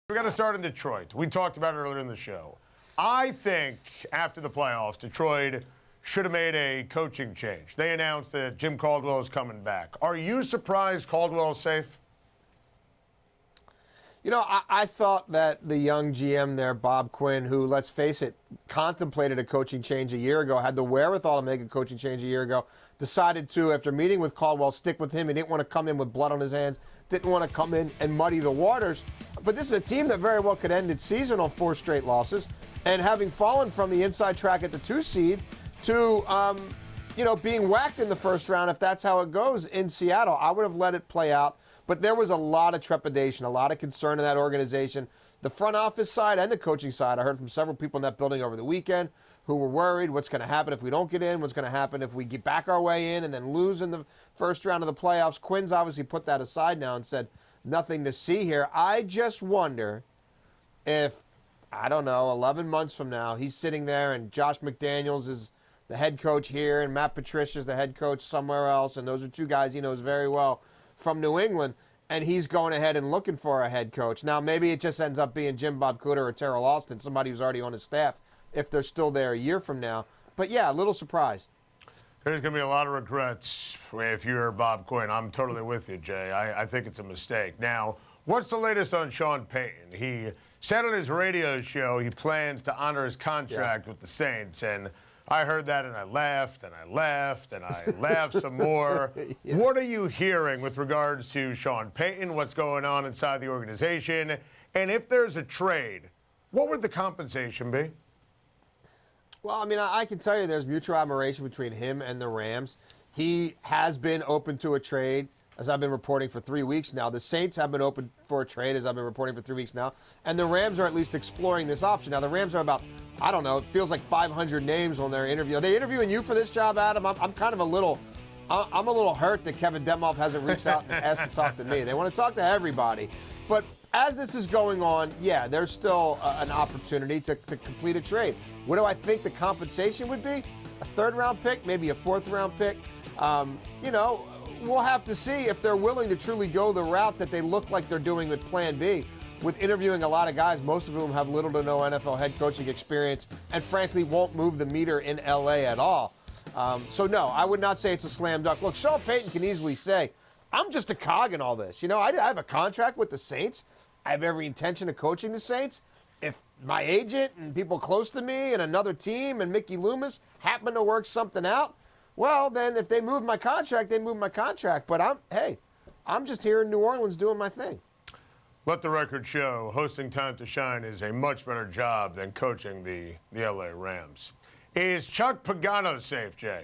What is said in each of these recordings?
We got to start in Detroit. We talked about it earlier in the show. I think after the playoffs, Detroit should have made a coaching change. They announced that Jim Caldwell is coming back. Are you surprised Caldwell is safe? You know, I thought that the young GM there, Bob Quinn, who, let's face it, contemplated a coaching change a year ago, had the wherewithal to make a coaching change a year ago, decided to, after meeting with Caldwell, stick with him. He didn't want to come in with blood on his hands, didn't want to come in and muddy the waters. But this is a team that very well could end its season on 4 straight losses. And having fallen from the inside track at the 2 seed to, being whacked in the first round, if that's how it goes in Seattle, I would have let it play out. But there was a lot of trepidation, a lot of concern in that organization. The front office side and the coaching side. I heard from several people in that building over the weekend who were worried what's going to happen if we don't get in, what's going to happen if we get back our way in and then lose in the first round of the playoffs. Quinn's obviously put that aside now and said, nothing to see here. I just wonder if, 11 months from now, he's sitting there and Josh McDaniels is the head coach here and Matt Patricia's the head coach somewhere else, and those are 2 guys he knows very well from New England, and he's going ahead and looking for a head coach. Now, maybe it just ends up being Jim Bob Cooter or Terrell Austin, somebody who's already on his staff, if they're still there a year from now. But, yeah, a little surprised. There's going to be a lot of regrets if you're Bob Quinn. I'm totally with you, Jay. I think it's a mistake. Now, what's the latest on Sean Payton? He said on his radio show he plans to honor his contract with the Saints, and I heard that, and I laughed, and I laughed, and I laughed some more. Yeah. What are you hearing with regards to Sean Payton, what's going on inside the organization, and if there's a trade, what would the compensation be? Well, I mean, I can tell you there's mutual admiration between him and the Rams. He has been open to a trade, as I've been reporting for 3 weeks now. The Saints have been open for a trade, as I've been reporting for 3 weeks now. And the Rams are at least exploring this option. Now, the Rams are about, it feels like 500 names on their interview. Are they interviewing you for this job, Adam? I'm kind of a little hurt that Kevin Demoff hasn't reached out and asked to talk to me. They want to talk to everybody. But as this is going on, yeah, there's still an opportunity to complete a trade. What do I think the compensation would be? A 3rd-round pick, maybe a 4th-round pick. We'll have to see if they're willing to truly go the route that they look like they're doing with Plan B, with interviewing a lot of guys, most of whom have little to no NFL head coaching experience and, frankly, won't move the meter in L.A. at all. No, I would not say it's a slam dunk. Look, Sean Payton can easily say, I'm just a cog in all this. I have a contract with the Saints. I have every intention of coaching the Saints. If my agent and people close to me and another team and Mickey Loomis happen to work something out, well, then if they move my contract, they move my contract. But I'm just here in New Orleans doing my thing. Let the record show hosting Time to Shine is a much better job than coaching the L.A. Rams. Is Chuck Pagano safe, Jay?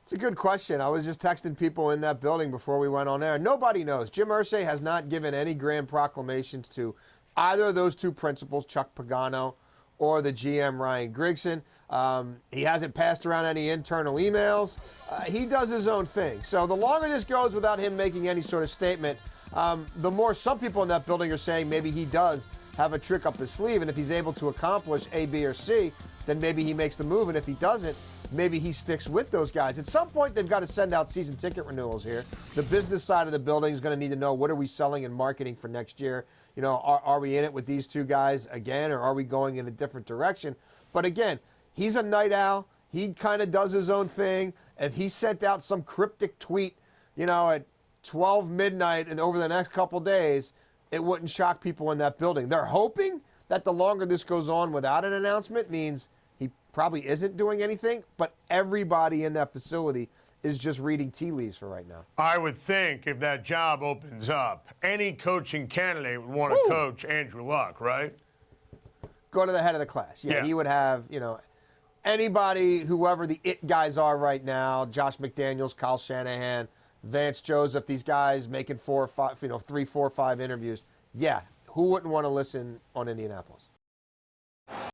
It's a good question. I was just texting people in that building before we went on air. Nobody knows. Jim Irsay has not given any grand proclamations to either of those 2 principals, Chuck Pagano or the GM, Ryan Grigson. He hasn't passed around any internal emails. He does his own thing. So the longer this goes without him making any sort of statement, the more some people in that building are saying maybe he does have a trick up his sleeve, and if he's able to accomplish A, B, or C, then maybe he makes the move, and if he doesn't, maybe he sticks with those guys. At some point, they've got to send out season ticket renewals here. The business side of the building is going to need to know, what are we selling and marketing for next year? Are we in it with these 2 guys again, or are we going in a different direction? But again, he's a night owl. He kind of does his own thing. If he sent out some cryptic tweet, at 12 midnight and over the next couple days, it wouldn't shock people in that building. They're hoping that the longer this goes on without an announcement means he probably isn't doing anything, but everybody in that facility is just reading tea leaves for right now. I would think if that job opens up, any coaching candidate would want to coach Andrew Luck, right? Go to the head of the class. Yeah, he would have, anybody, whoever the it guys are right now, Josh McDaniels, Kyle Shanahan, Vance Joseph, these guys making 4 or 5, 3, 4, 5 interviews. Yeah, who wouldn't want to listen on Indianapolis?